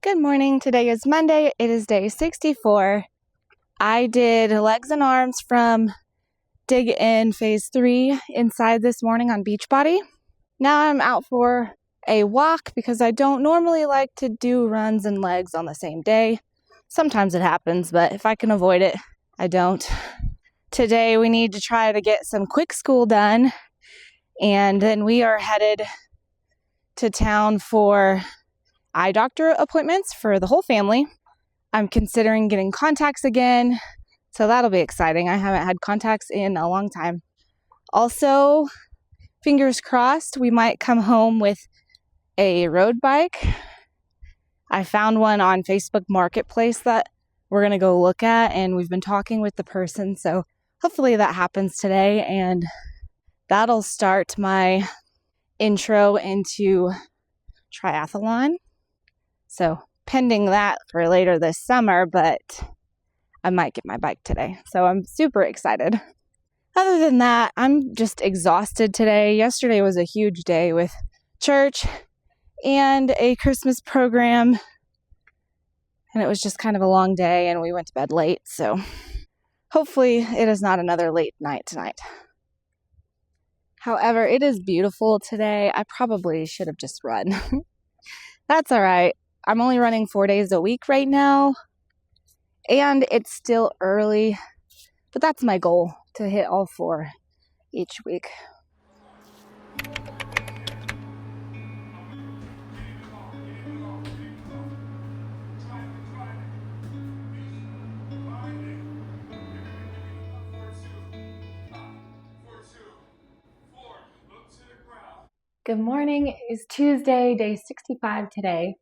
Good morning. Today is Monday. It is day 64. I did legs and arms from Dig In Phase 3 inside this morning on Beachbody. Now I'm out for a walk because I don't normally like to do runs and legs on the same day. Sometimes it happens, but if I can avoid it, I don't. Today we need to try to get some quick school done, and then we are headed to town for eye doctor appointments for the whole family. I'm considering getting contacts again, so that'll be exciting. I haven't had contacts in a long time. Also, fingers crossed, we might come home with a road bike. I found one on Facebook Marketplace that we're going to go look at, and we've been talking with the person, so hopefully that happens today, and that'll start my intro into triathlon. So pending that for later this summer, but I might get my bike today. So I'm super excited. Other than that, I'm just exhausted today. Yesterday was a huge day with church and a Christmas program. And it was just kind of a long day and we went to bed late. So hopefully it is not another late night tonight. However, it is beautiful today. I probably should have just run. That's all right. I'm only running 4 days a week right now, and it's still early, but that's my goal, to hit all 4 each week. Good morning. It is Tuesday, day 65 today.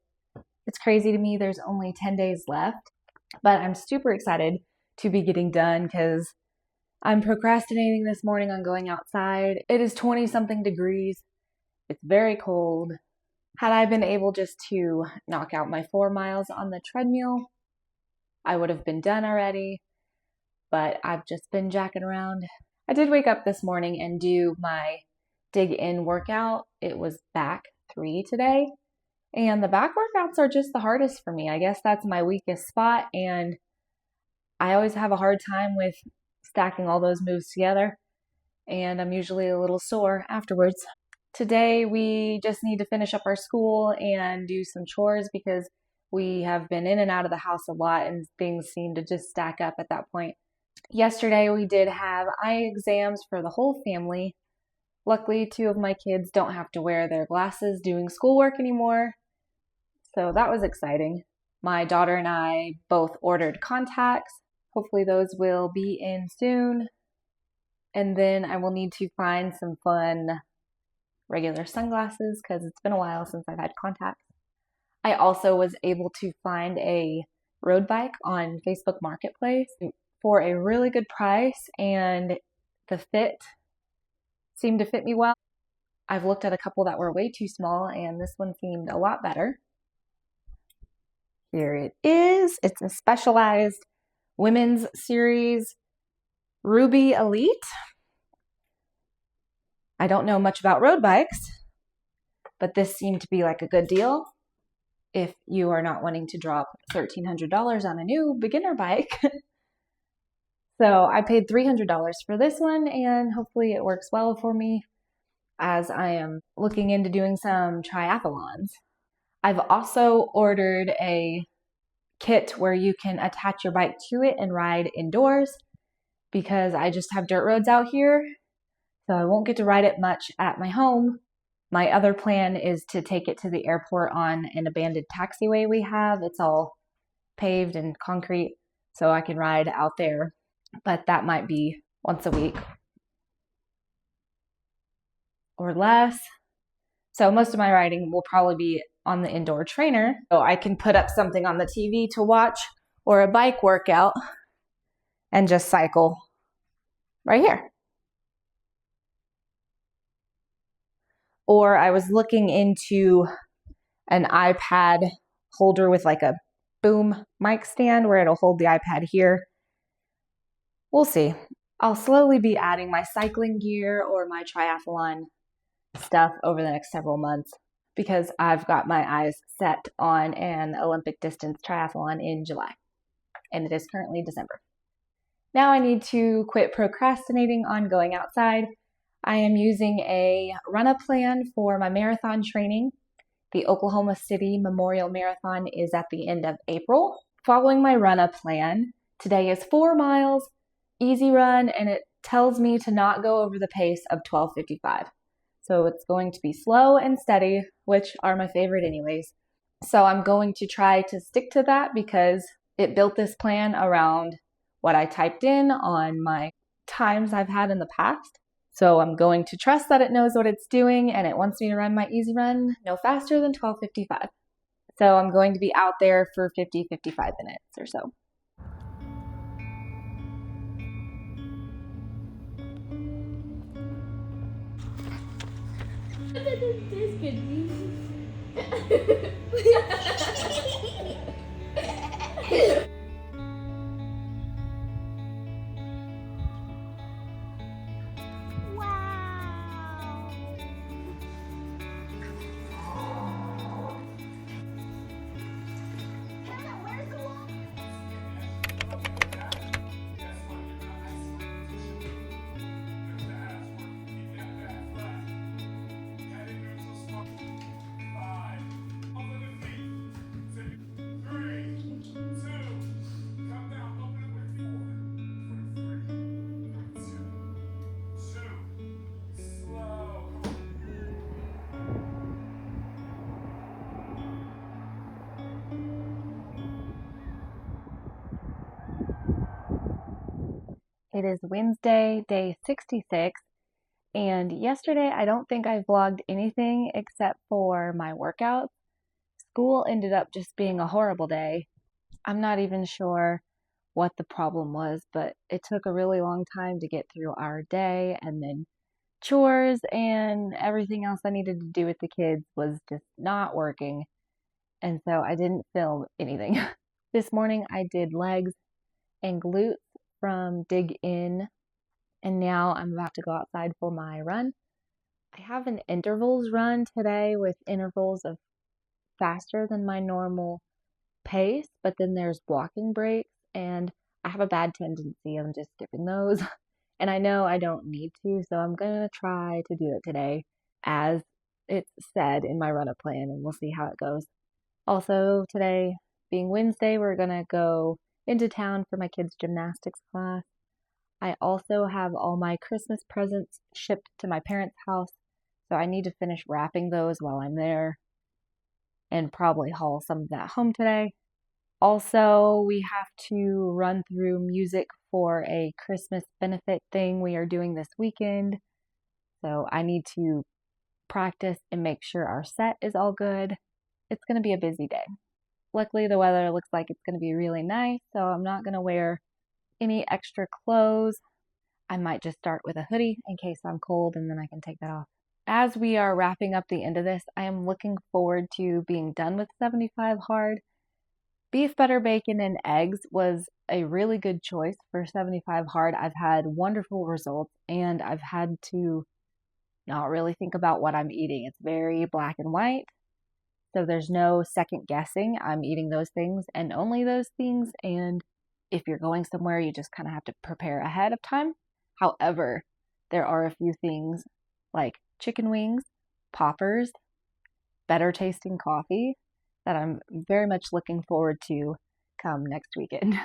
It's crazy to me, there's only 10 days left, but I'm super excited to be getting done because I'm procrastinating this morning on going outside. It is 20-something degrees. It's very cold. Had I been able just to knock out my 4 miles on the treadmill, I would have been done already, but I've just been jacking around. I did wake up this morning and do my Dig In workout. It was back 3 today. And the back workouts are just the hardest for me. I guess that's my weakest spot, and I always have a hard time with stacking all those moves together, and I'm usually a little sore afterwards. Today we just need to finish up our school and do some chores because we have been in and out of the house a lot and things seem to just stack up at that point. Yesterday we did have eye exams for the whole family. Luckily, 2 of my kids don't have to wear their glasses doing schoolwork anymore. So that was exciting. My daughter and I both ordered contacts. Hopefully those will be in soon. And then I will need to find some fun regular sunglasses because it's been a while since I've had contacts. I also was able to find a road bike on Facebook Marketplace for a really good price, and the fit seemed to fit me well. I've looked at a couple that were way too small, and this one seemed a lot better. Here it is. It's a Specialized Women's Series Ruby Elite. I don't know much about road bikes, but this seemed to be like a good deal if you are not wanting to drop $1,300 on a new beginner bike. So I paid $300 for this one, and hopefully it works well for me as I am looking into doing some triathlons. I've also ordered a kit where you can attach your bike to it and ride indoors because I just have dirt roads out here, so I won't get to ride it much at my home. My other plan is to take it to the airport on an abandoned taxiway we have. It's all paved and concrete, so I can ride out there, but that might be once a week or less. So most of my riding will probably be on the indoor trainer, so I can put up something on the TV to watch or a bike workout and just cycle right here. Or I was looking into an iPad holder with like a boom mic stand where it'll hold the iPad here. We'll see. I'll slowly be adding my cycling gear or my triathlon stuff over the next several months. because I've got my eyes set on an Olympic distance triathlon in July, and it is currently December. Now I need to quit procrastinating on going outside. I am using a run-up plan for my marathon training. The Oklahoma City Memorial Marathon is at the end of April. Following my run-up plan, today is 4 miles, easy run, and it tells me to not go over the pace of 12:55. So it's going to be slow and steady, which are my favorite anyways. So I'm going to try to stick to that because it built this plan around what I typed in on my times I've had in the past. So I'm going to trust that it knows what it's doing and it wants me to run my easy run no faster than 12:55. So I'm going to be out there for 55 minutes or so. It is Wednesday, day 66, and yesterday I don't think I vlogged anything except for my workouts. School ended up just being a horrible day. I'm not even sure what the problem was, but it took a really long time to get through our day, and then chores and everything else I needed to do with the kids was just not working, and so I didn't film anything. This morning I did legs and glutes from Dig In, and now I'm about to go outside for my run. I have an intervals run today with intervals of faster than my normal pace, but then there's walking breaks, and I have a bad tendency of just skipping those. And I know I don't need to, so I'm gonna try to do it today as it's said in my run-up plan, and we'll see how it goes. Also, today being Wednesday, we're gonna go into town for my kids' gymnastics class. I also have all my Christmas presents shipped to my parents' house, so I need to finish wrapping those while I'm there and probably haul some of that home today. Also, we have to run through music for a Christmas benefit thing we are doing this weekend, so I need to practice and make sure our set is all good. It's going to be a busy day. Luckily, the weather looks like it's going to be really nice, so I'm not going to wear any extra clothes. I might just start with a hoodie in case I'm cold, and then I can take that off. As we are wrapping up the end of this, I am looking forward to being done with 75 hard. Beef, butter, bacon, and eggs was a really good choice for 75 hard. I've had wonderful results, and I've had to not really think about what I'm eating. It's very black and white. So there's no second guessing. I'm eating those things and only those things. And if you're going somewhere, you just kind of have to prepare ahead of time. However, there are a few things like chicken wings, poppers, better tasting coffee that I'm very much looking forward to come next weekend.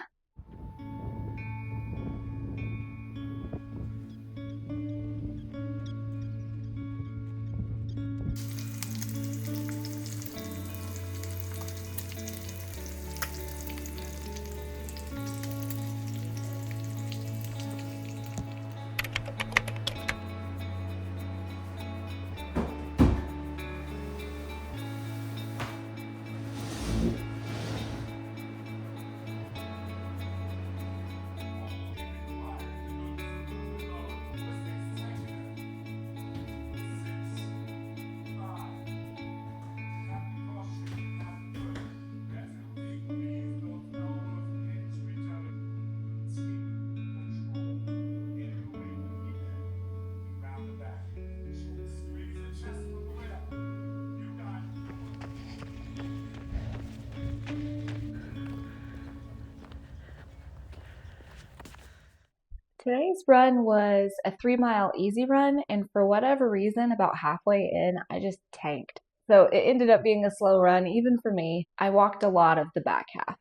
Today's run was a 3-mile easy run, and for whatever reason, about halfway in, I just tanked. So it ended up being a slow run, even for me. I walked a lot of the back half.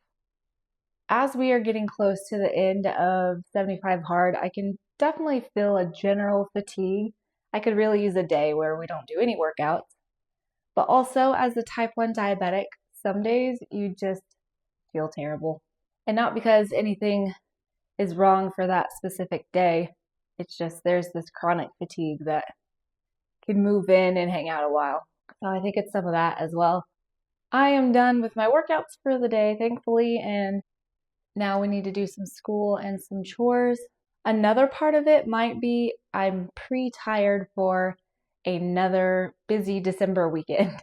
As we are getting close to the end of 75 hard, I can definitely feel a general fatigue. I could really use a day where we don't do any workouts. But also, as a type 1 diabetic, some days you just feel terrible. And not because anything is wrong for that specific day. It's just there's this chronic fatigue that can move in and hang out a while. So I think it's some of that as well. I am done with my workouts for the day, thankfully, and now we need to do some school and some chores. Another part of it might be I'm pre-tired for another busy December weekend.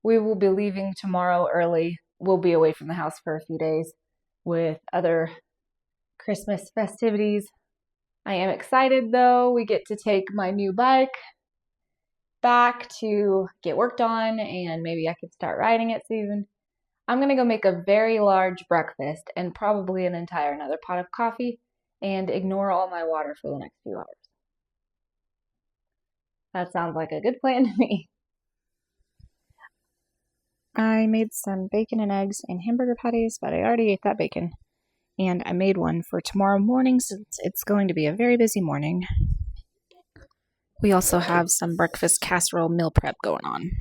We will be leaving tomorrow early. We'll be away from the house for a few days with other Christmas festivities. I am excited though. We get to take my new bike back to get worked on, and maybe I could start riding it soon. I'm going to go make a very large breakfast and probably an entire another pot of coffee and ignore all my water for the next few hours. That sounds like a good plan to me. I made some bacon and eggs and hamburger patties, but I already ate that bacon. And I made one for tomorrow morning since it's going to be a very busy morning. We also have some breakfast casserole meal prep going on.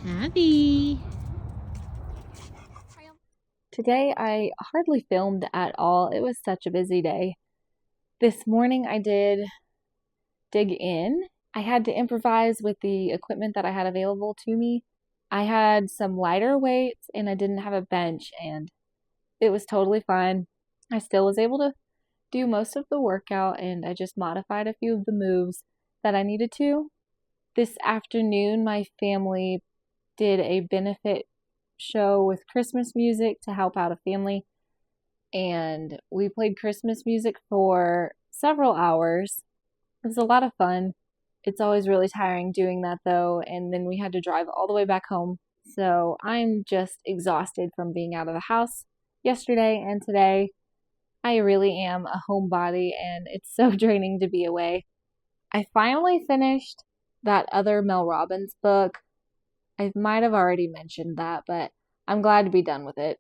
Abby. Today I hardly filmed at all. It was such a busy day. This morning I did dig in. I had to improvise with the equipment that I had available to me. I had some lighter weights and I didn't have a bench, and it was totally fine. I still was able to do most of the workout, and I just modified a few of the moves that I needed to. This afternoon, my family did a benefit show with Christmas music to help out a family, and we played Christmas music for several hours. It was a lot of fun. It's always really tiring doing that though, and then we had to drive all the way back home. So I'm just exhausted from being out of the house yesterday and today. I really am a homebody, and it's so draining to be away. I finally finished that other Mel Robbins book. I might have already mentioned that, but I'm glad to be done with it.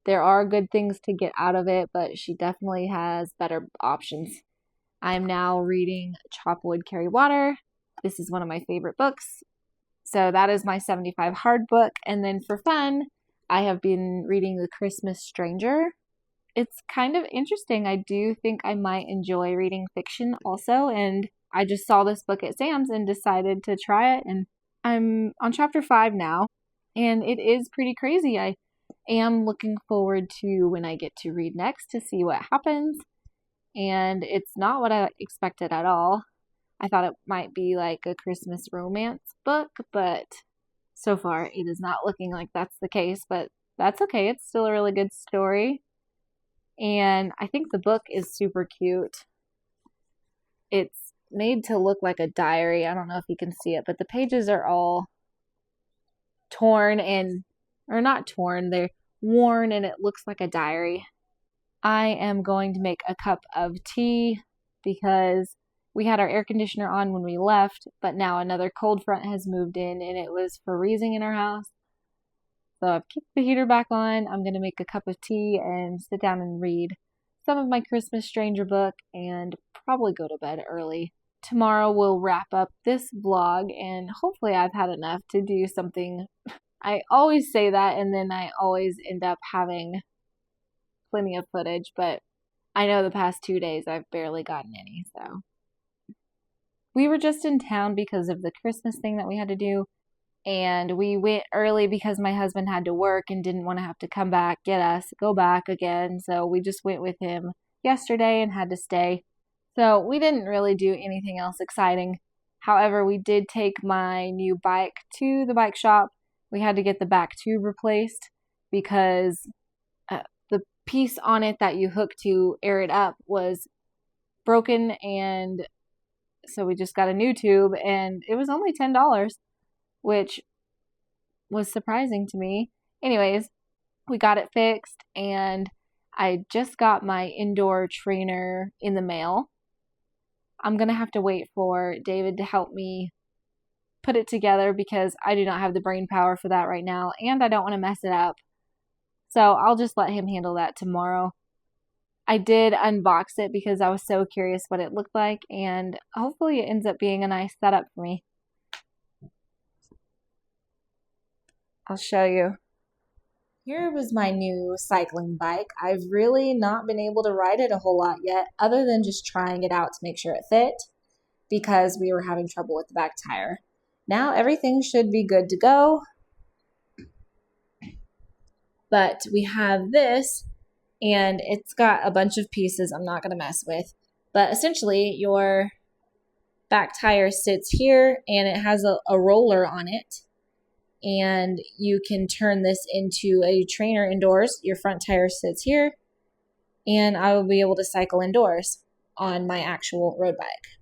There are good things to get out of it, but she definitely has better options. I'm now reading Chop Wood, Carry Water. This is one of my favorite books. So that is my 75 hard book. And then for fun, I have been reading The Christmas Stranger. It's kind of interesting. I do think I might enjoy reading fiction also. And I just saw this book at Sam's and decided to try it. And I'm on chapter 5 now. And it is pretty crazy. I am looking forward to when I get to read next to see what happens. And it's not what I expected at all. I thought it might be like a Christmas romance book, but so far it is not looking like that's the case, but that's okay. It's still a really good story. And I think the book is super cute. It's made to look like a diary. I don't know if you can see it, but the pages are all torn or not torn, they're worn and it looks like a diary. I am going to make a cup of tea because we had our air conditioner on when we left, but now another cold front has moved in and it was freezing in our house. So I've kicked the heater back on. I'm going to make a cup of tea and sit down and read some of my Christmas Stranger book and probably go to bed early. Tomorrow we'll wrap up this vlog and hopefully I've had enough to do something. I always say that and then I always end up having plenty of footage, but I know the past 2 days I've barely gotten any, so. We were just in town because of the Christmas thing that we had to do, and we went early because my husband had to work and didn't want to have to come back, get us, go back again, so we just went with him yesterday and had to stay. So we didn't really do anything else exciting. However, we did take my new bike to the bike shop. We had to get the back tube replaced because the piece on it that you hook to air it up was broken, and so we just got a new tube and it was only $10, which was surprising to me. Anyways, we got it fixed and I just got my indoor trainer in the mail. I'm going to have to wait for David to help me put it together because I do not have the brain power for that right now and I don't want to mess it up. So I'll just let him handle that tomorrow. I did unbox it because I was so curious what it looked like, and hopefully it ends up being a nice setup for me. I'll show you. Here was my new cycling bike. I've really not been able to ride it a whole lot yet, other than just trying it out to make sure it fit, because we were having trouble with the back tire. Now everything should be good to go. But we have this, and it's got a bunch of pieces I'm not going to mess with. But essentially, your back tire sits here, and it has a roller on it. And you can turn this into a trainer indoors. Your front tire sits here, and I will be able to cycle indoors on my actual road bike.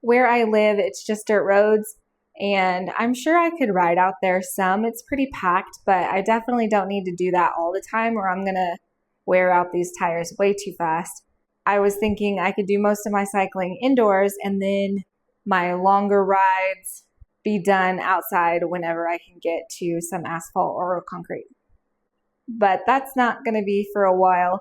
Where I live, it's just dirt roads. And I'm sure I could ride out there some. It's pretty packed, but I definitely don't need to do that all the time or I'm going to wear out these tires way too fast. I was thinking I could do most of my cycling indoors and then my longer rides be done outside whenever I can get to some asphalt or concrete. But that's not going to be for a while.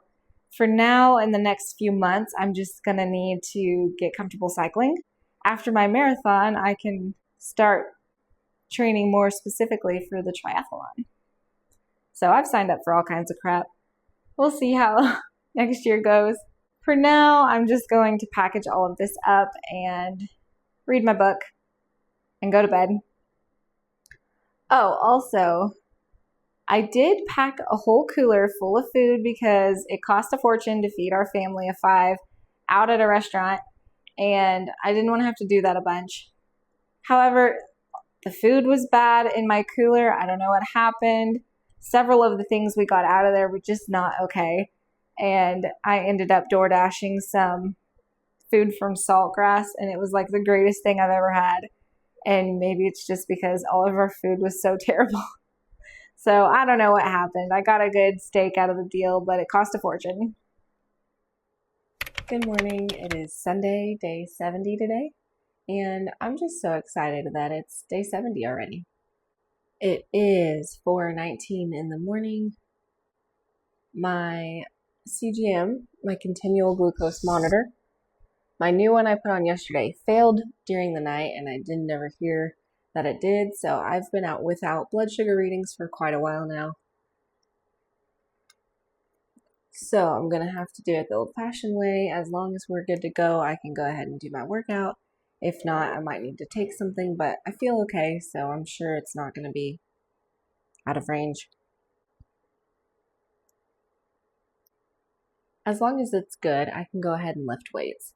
For now, in the next few months, I'm just going to need to get comfortable cycling. After my marathon, I can start training more specifically for the triathlon. So I've signed up for all kinds of crap. We'll see how next year goes. For now, I'm just going to package all of this up and read my book and go to bed. Oh, also, I did pack a whole cooler full of food because it cost a fortune to feed our family of 5 out at a restaurant, and I didn't want to have to do that a bunch. However, the food was bad in my cooler. I don't know what happened. Several of the things we got out of there were just not okay. And I ended up door dashing some food from Saltgrass, and it was like the greatest thing I've ever had. And maybe it's just because all of our food was so terrible. So I don't know what happened. I got a good steak out of the deal, but it cost a fortune. Good morning. It is Sunday, day 70 today. And I'm just so excited that it's day 70 already. It is 4:19 in the morning. My CGM, my continual glucose monitor, my new one I put on yesterday, failed during the night and I didn't ever hear that it did. So I've been out without blood sugar readings for quite a while now. So I'm going to have to do it the old-fashioned way. As long as we're good to go, I can go ahead and do my workout. If not, I might need to take something, but I feel okay, so I'm sure it's not going to be out of range. As long as it's good, I can go ahead and lift weights.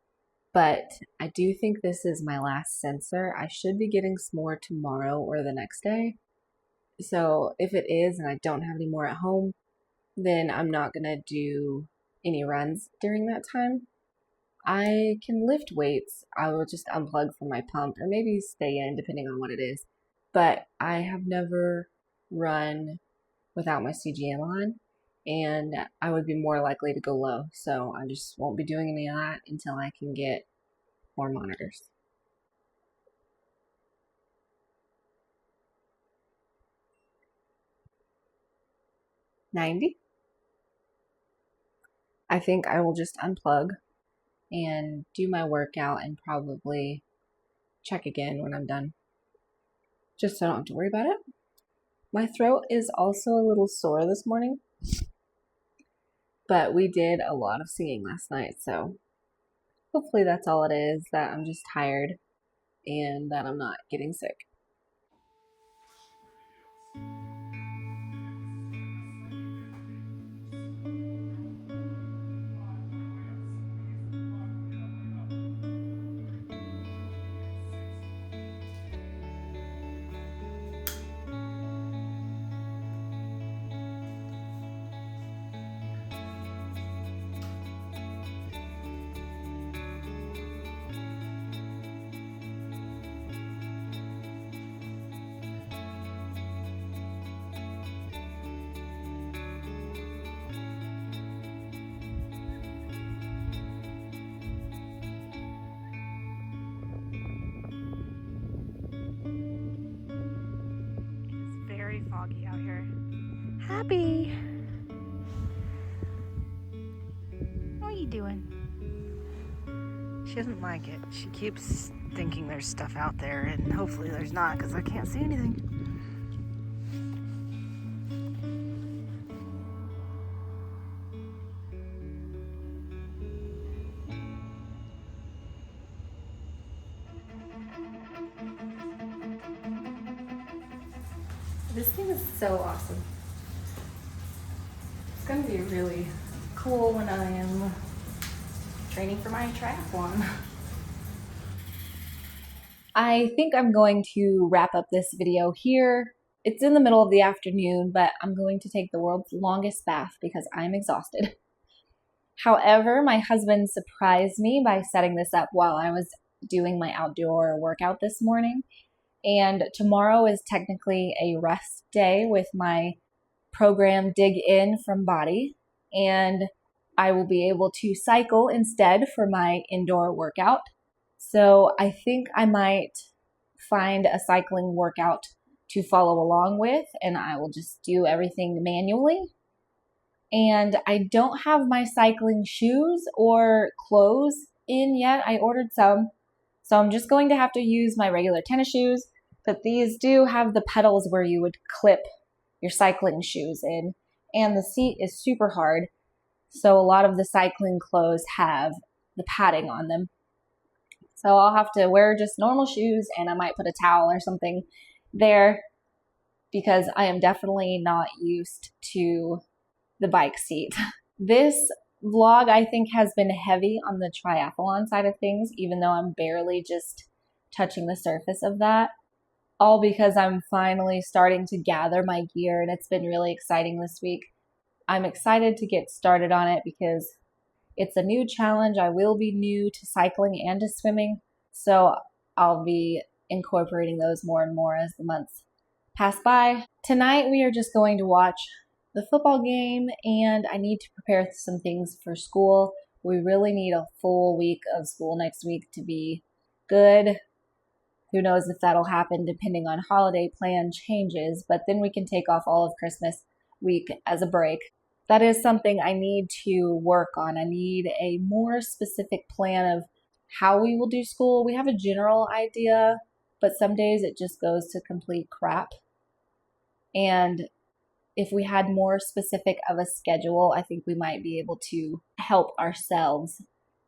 But I do think this is my last sensor. I should be getting some more tomorrow or the next day. So if it is and I don't have any more at home, then I'm not going to do any runs during that time. I can lift weights. I will just unplug from my pump or maybe stay in depending on what it is. But I have never run without my CGM on, and I would be more likely to go low. So I just won't be doing any of that until I can get more monitors. 90. I think I will just unplug and do my workout and probably check again when I'm done, just so I don't have to worry about it. My throat is also a little sore this morning, but we did a lot of singing last night, so hopefully that's all it is, that I'm just tired and that I'm not getting sick. Very foggy out here. Happy. What are you doing? She doesn't like it. She keeps thinking there's stuff out there, and hopefully there's not because I can't see anything. This thing is so awesome. It's going to be really cool when I am training for my triathlon. I think I'm going to wrap up this video here. It's in the middle of the afternoon, but I'm going to take the world's longest bath because I'm exhausted. However, my husband surprised me by setting this up while I was doing my outdoor workout this morning. And tomorrow is technically a rest day with my program Dig In from Body. And I will be able to cycle instead for my indoor workout. So I think I might find a cycling workout to follow along with, and I will just do everything manually. And I don't have my cycling shoes or clothes in yet. I ordered some, so I'm just going to have to use my regular tennis shoes, but these do have the pedals where you would clip your cycling shoes in, and the seat is super hard, so a lot of the cycling clothes have the padding on them. So I'll have to wear just normal shoes, and I might put a towel or something there because I am definitely not used to the bike seat. This vlog, I think, has been heavy on the triathlon side of things, even though I'm barely just touching the surface of that. All because I'm finally starting to gather my gear, and it's been really exciting this week. I'm excited to get started on it because it's a new challenge. I will be new to cycling and to swimming, so I'll be incorporating those more and more as the months pass by. Tonight we are just going to watch the football game, and I need to prepare some things for school. We really need a full week of school next week to be good. Who knows if that'll happen depending on holiday plan changes, but then we can take off all of Christmas week as a break. That is something I need to work on. I need a more specific plan of how we will do school. We have a general idea, but some days it just goes to complete crap. And if we had more specific of a schedule, I think we might be able to help ourselves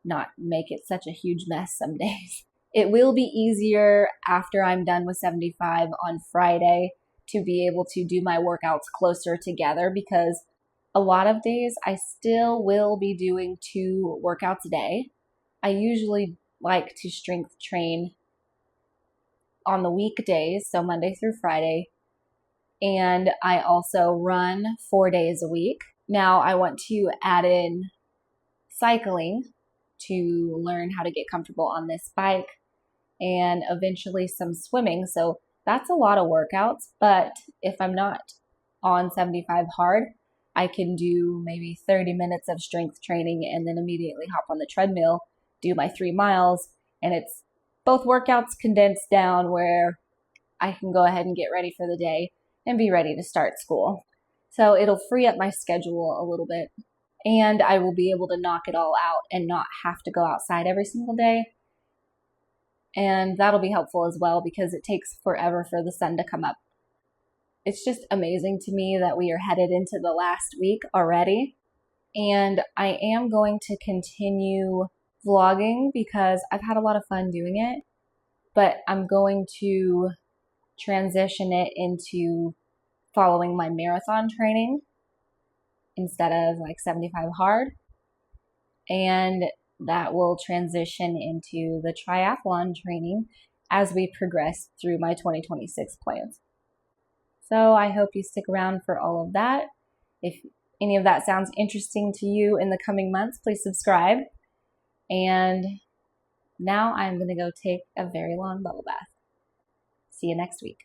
not make it such a huge mess some days. It will be easier after I'm done with 75 on Friday to be able to do my workouts closer together, because a lot of days I still will be doing 2 workouts a day. I usually like to strength train on the weekdays, so Monday through Friday, and I also run 4 days a week. Now I want to add in cycling to learn how to get comfortable on this bike, and eventually some swimming. So that's a lot of workouts, but if I'm not on 75 hard, I can do maybe 30 minutes of strength training and then immediately hop on the treadmill, do my 3 miles, and it's both workouts condensed down where I can go ahead and get ready for the day and be ready to start school. So it'll free up my schedule a little bit, and I will be able to knock it all out and not have to go outside every single day. And that'll be helpful as well because it takes forever for the sun to come up. It's just amazing to me that we are headed into the last week already. And I am going to continue vlogging because I've had a lot of fun doing it, but I'm going to transition it into following my marathon training instead of like 75 hard. And that will transition into the triathlon training as we progress through my 2026 plans. So I hope you stick around for all of that. If any of that sounds interesting to you in the coming months, please subscribe. And now I'm going to go take a very long bubble bath. See you next week.